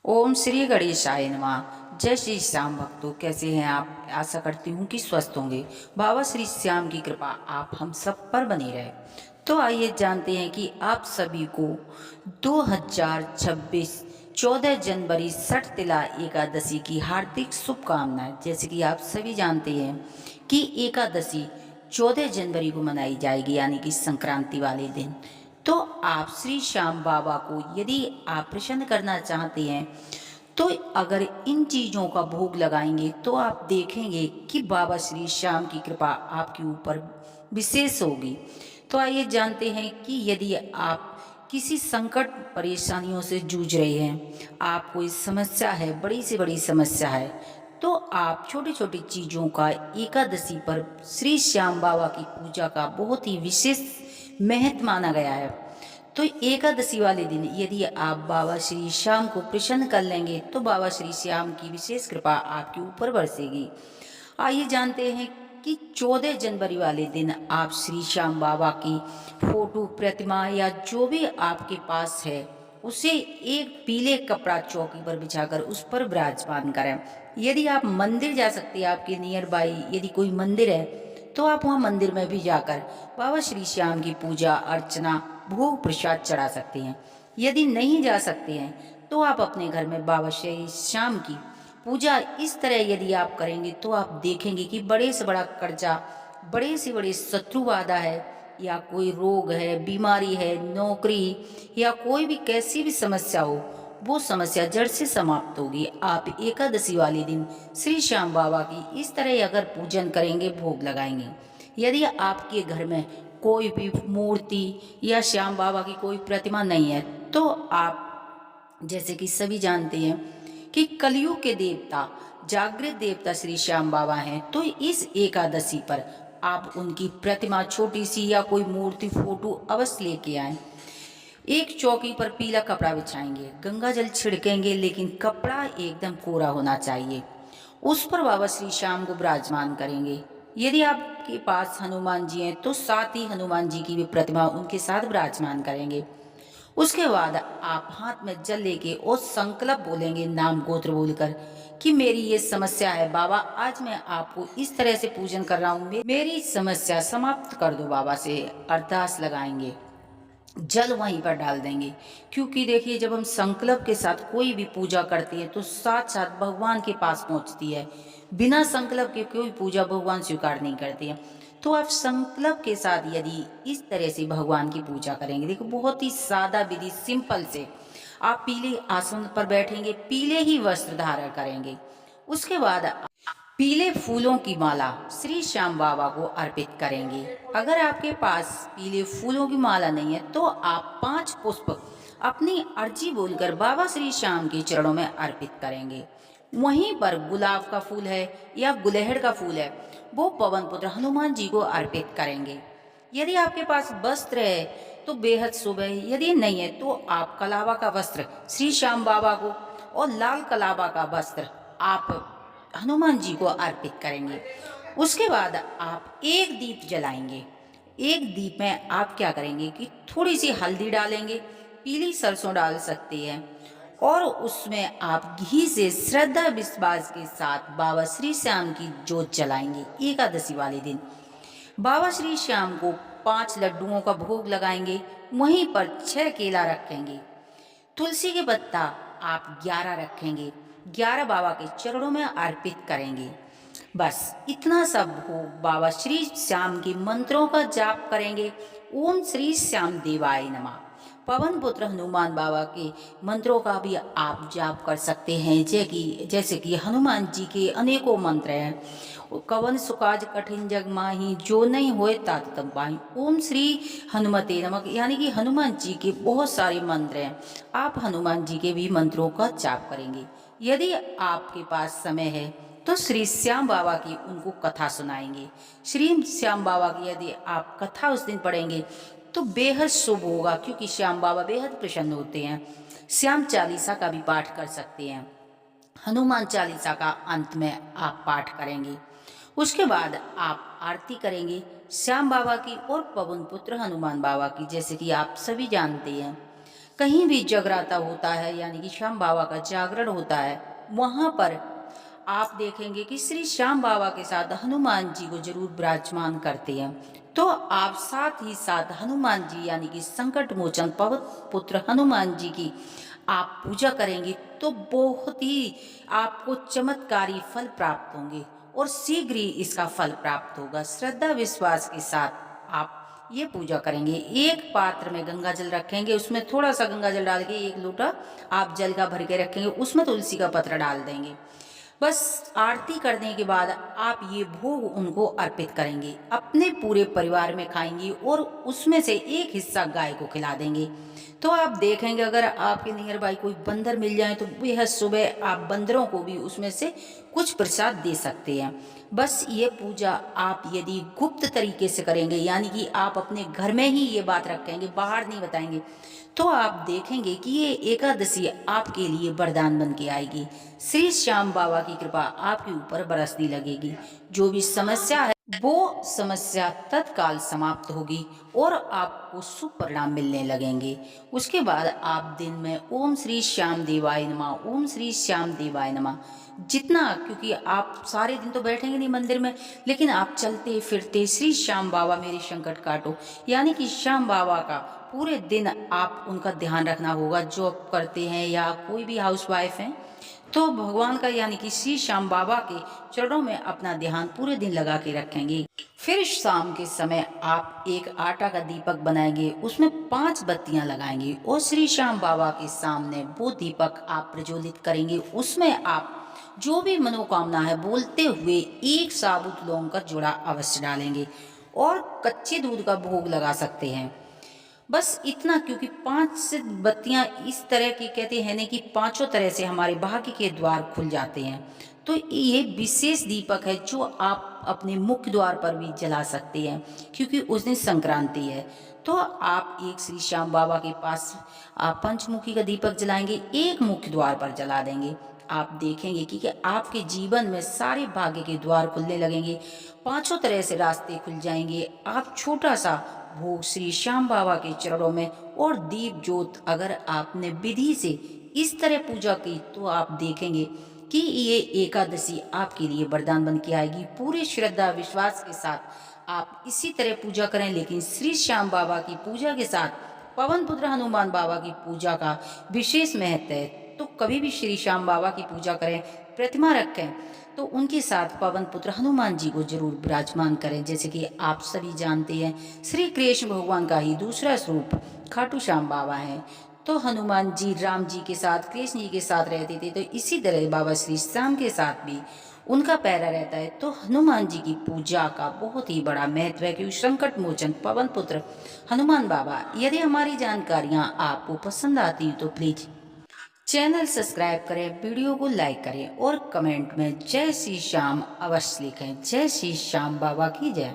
ओम श्री गणेशाय नमः। जय श्री श्याम भक्तों, कैसे हैं आप? आशा करती हूँ कि स्वस्थ होंगे। बाबा श्री श्याम की कृपा आप हम सब पर बनी रहे। तो आइए जानते हैं कि आप सभी को 2026 14 जनवरी सठ तिला एकादशी की हार्दिक शुभकामनाएं। जैसे कि आप सभी जानते हैं कि एकादशी 14 जनवरी को मनाई जाएगी, यानी कि संक्रांति वाले दिन। तो आप श्री श्याम बाबा को यदि आप प्रसन्न करना चाहते हैं तो अगर इन चीज़ों का भोग लगाएंगे तो आप देखेंगे कि बाबा श्री श्याम की कृपा आपके ऊपर विशेष होगी। तो आइए जानते हैं कि यदि आप किसी संकट परेशानियों से जूझ रहे हैं, आप कोई समस्या है, बड़ी से बड़ी समस्या है, तो आप छोटी छोटी चीज़ों का एकादशी पर श्री श्याम बाबा की पूजा का बहुत ही विशेष महत्व माना गया है। तो एकादशी वाले दिन यदि आप बाबा श्री श्याम को प्रसन्न कर लेंगे तो बाबा श्री श्याम की विशेष कृपा आपके ऊपर बरसेगी। आइए जानते हैं कि 14 जनवरी वाले दिन आप श्री श्याम बाबा की फोटो, प्रतिमा या जो भी आपके पास है उसे एक पीले कपड़ा चौकी पर बिछाकर उस पर विराजमान करें। यदि आप मंदिर जा सकते हैं, आपके नियर बाई यदि कोई मंदिर है तो आप वहाँ मंदिर में भी जाकर बाबा श्री श्याम की पूजा अर्चना भोग प्रसाद चढ़ा सकते हैं। यदि नहीं जा सकते हैं तो आप अपने घर में बाबा श्री श्याम की पूजा इस तरह यदि आप करेंगे तो आप देखेंगे कि बड़े से बड़ा कर्जा, बड़े से बड़े शत्रु बाधा है, या कोई रोग है, बीमारी है, नौकरी या कोई भी कैसी भी समस्या हो, वो समस्या जड़ से समाप्त होगी। आप एकादशी वाले दिन श्री श्याम बाबा की इस तरह अगर पूजन करेंगे, भोग लगाएंगे। यदि आपके घर में कोई भी मूर्ति या श्याम बाबा की कोई प्रतिमा नहीं है तो आप, जैसे कि सभी जानते हैं कि कलयुग के देवता, जागृत देवता श्री श्याम बाबा हैं, तो इस एकादशी पर आप उनकी प्रतिमा छोटी सी या कोई मूर्ति, फोटो अवश्य लेके आए। एक चौकी पर पीला कपड़ा बिछाएंगे, गंगा जल छिड़केंगे, लेकिन कपड़ा एकदम कोरा होना चाहिए। उस पर बाबा श्री श्याम को विराजमान करेंगे। यदि आपके पास हनुमान जी हैं तो साथ ही हनुमान जी की भी प्रतिमा उनके साथ विराजमान करेंगे। उसके बाद आप हाथ में जल लेके और संकल्प बोलेंगे, नाम गोत्र बोलकर कि मेरी ये समस्या है बाबा, आज मैं आपको इस तरह से पूजन कर रहा हूँ, मेरी समस्या समाप्त कर दो। बाबा से अरदास लगाएंगे, जल वहीं पर डाल देंगे। क्योंकि देखिए, जब हम संकल्प के साथ कोई भी पूजा करते हैं तो साथ साथ भगवान के पास पहुंचती है। बिना संकल्प के कोई पूजा भगवान स्वीकार नहीं करते हैं। तो आप संकल्प के साथ यदि इस तरह से भगवान की पूजा करेंगे, देखो बहुत ही सादा विधि, सिंपल से आप पीले आसन पर बैठेंगे, पीले ही वस्त्र धारण करेंगे। उसके बाद पीले फूलों की माला श्री श्याम बाबा को अर्पित करेंगे। अगर आपके पास पीले फूलों की माला नहीं है तो आप 5 पुष्प अपनी अर्जी बोलकर बाबा श्री श्याम के चरणों में अर्पित करेंगे। वहीं पर गुलाब का फूल है या गुलहड़ का फूल है, वो पवन पुत्र हनुमान जी को अर्पित करेंगे। यदि आपके पास वस्त्र है तो बेहद शुभ है, यदि नहीं है तो आप कलावा का वस्त्र श्री श्याम बाबा को और लाल कलावा का वस्त्र आप हनुमान जी को अर्पित करेंगे। उसके बाद आप एक दीप जलाएंगे। एक दीप में आप क्या करेंगे कि थोड़ी सी हल्दी डालेंगे, पीली सरसों डाल सकते हैं, और उसमें आप घी से श्रद्धा विश्वास के साथ बाबा श्री श्याम की जोत जलाएंगे। एकादशी वाले दिन बाबा श्री श्याम को 5 लड्डुओं का भोग लगाएंगे। वहीं पर 6 केला रखेंगे। तुलसी के पत्ता आप 11 रखेंगे, 11 बाबा के चरणों में अर्पित करेंगे। बस इतना सब हो, बाबा श्री श्याम के मंत्रों का जाप करेंगे। ओम श्री श्याम देवाय नमः। पवन पुत्र हनुमान बाबा के मंत्रों का भी आप जाप कर सकते हैं, जैसे कि हनुमान जी के अनेकों मंत्र हैं। कवन सुकाज कठिन जग माही, जो नहीं होए तात तम पाही। ओम श्री हनुमते नमः, यानी कि हनुमान जी के बहुत सारे मंत्र हैं। आप हनुमान जी के भी मंत्रों का जाप करेंगे। यदि आपके पास समय है तो श्री श्याम बाबा की उनको कथा सुनाएंगे। श्री श्याम बाबा की यदि आप कथा उस दिन पढ़ेंगे तो बेहद शुभ होगा, क्योंकि श्याम बाबा बेहद प्रसन्न होते हैं। श्याम चालीसा का भी पाठ कर सकते हैं। हनुमान चालीसा का अंत में आप पाठ करेंगे। उसके बाद आप आरती करेंगे श्याम बाबा की और पवन पुत्र हनुमान बाबा की, जैसे कि आप सभी जानते हैं। कहीं भी जगराता होता है यानी कि श्याम बाबा का जागरण होता है, वहाँ पर आप देखेंगे कि श्री श्याम बाबा के साथ हनुमान जी को जरूर विराजमान करते हैं। तो आप साथ ही साथ हनुमान जी यानी कि संकट मोचन पवन पुत्र हनुमान जी की आप पूजा करेंगे तो बहुत ही आपको चमत्कारी फल प्राप्त होंगे और शीघ्र ही इसका फल प्राप्त होगा। श्रद्धा विश्वास के साथ आप ये पूजा करेंगे। एक पात्र में गंगा जल रखेंगे, उसमें थोड़ा सा गंगा जल डाल के एक लोटा आप जल का भर के रखेंगे, उसमें तुलसी का पत्र डाल देंगे। बस आरती करने के बाद आप ये भोग उनको अर्पित करेंगे, अपने पूरे परिवार में खाएंगे और उसमें से एक हिस्सा गाय को खिला देंगे। तो आप देखेंगे अगर आपके नियर बाई कोई बंदर मिल जाए तो बेहद सुबह आप बंदरों को भी उसमें से कुछ प्रसाद दे सकते हैं। बस ये पूजा आप यदि गुप्त तरीके से करेंगे यानी कि आप अपने घर में ही ये बात रखेंगे, बाहर नहीं बताएंगे, तो आप देखेंगे कि ये एकादशी आपके लिए वरदान बन के आएगी। श्री श्याम बाबा की कृपा आपके ऊपर बरसने लगेगी। जो भी समस्या है वो समस्या तत्काल समाप्त होगी और आपको शुभ परिणाम मिलने लगेंगे। उसके बाद आप दिन में ओम श्री श्याम देवाय नमः, ओम श्री श्याम देवाय नमः जितना, क्योंकि आप सारे दिन तो बैठेंगे नहीं मंदिर में, लेकिन आप चलते फिरते श्री श्याम बाबा मेरे संकट काटो यानी कि श्याम बाबा का पूरे दिन आप उनका ध्यान रखना होगा। जॉब करते हैं या कोई भी हाउसवाइफ हैं तो भगवान का यानी कि श्री श्याम बाबा के चरणों में अपना ध्यान पूरे दिन लगा के रखेंगे। फिर शाम के समय आप एक आटा का दीपक बनाएंगे, उसमें 5 बत्तियां लगाएंगे और श्री श्याम बाबा के सामने वो दीपक आप प्रज्वलित करेंगे। उसमें आप जो भी मनोकामना है बोलते हुए एक साबुत लौंग का जोड़ा अवश्य डालेंगे और कच्चे दूध का भोग लगा सकते हैं। बस इतना, क्योंकि 5 बत्तियां इस तरह की कहते हैं ना कि पांचों तरह से हमारे भाग्य के द्वार खुल जाते हैं। तो ये विशेष दीपक है जो आप अपने मुख्य द्वार पर भी जला सकते हैं, क्योंकि उस दिन संक्रांति है। तो आप एक श्री श्याम बाबा के पास आप पंचमुखी का दीपक जलाएंगे, एक मुख्य द्वार पर जला देंगे। आप देखेंगे कि आपके जीवन में सारे भाग्य के द्वार खुलने लगेंगे, पांचों तरह से रास्ते खुल जाएंगे। आप छोटा सा भोग श्री श्याम बाबा के चरणों में और दीप ज्योत अगर आपने विधि से इस तरह पूजा की तो आप देखेंगे कि ये एकादशी आपके लिए वरदान बन के आएगी। पूरे श्रद्धा विश्वास के साथ आप इसी तरह पूजा करें, लेकिन श्री श्याम बाबा की पूजा के साथ पवन पुत्र हनुमान बाबा की पूजा का विशेष महत्व है। तो कभी भी श्री श्याम बाबा की पूजा करें, प्रतिमा रखें तो उनके साथ पवन पुत्र हनुमान जी को जरूर विराजमान करें। जैसे कि आप सभी जानते हैं श्री कृष्ण भगवान का ही दूसरा स्वरूप खाटू श्याम बाबा है। तो हनुमान जी राम जी के साथ कृष्ण जी के साथ रहते थे, तो इसी तरह बाबा श्री श्याम के साथ भी उनका पैरा रहता है। तो हनुमान जी की पूजा का बहुत ही बड़ा महत्व है, क्योंकि संकट मोचन पवन पुत्र हनुमान बाबा। यदि हमारी जानकारियाँ आपको पसंद आती हैं तो प्लीज चैनल सब्सक्राइब करें, वीडियो को लाइक करें और कमेंट में जय श्री श्याम अवश्य लिखें। जय श्री श्याम बाबा की जय।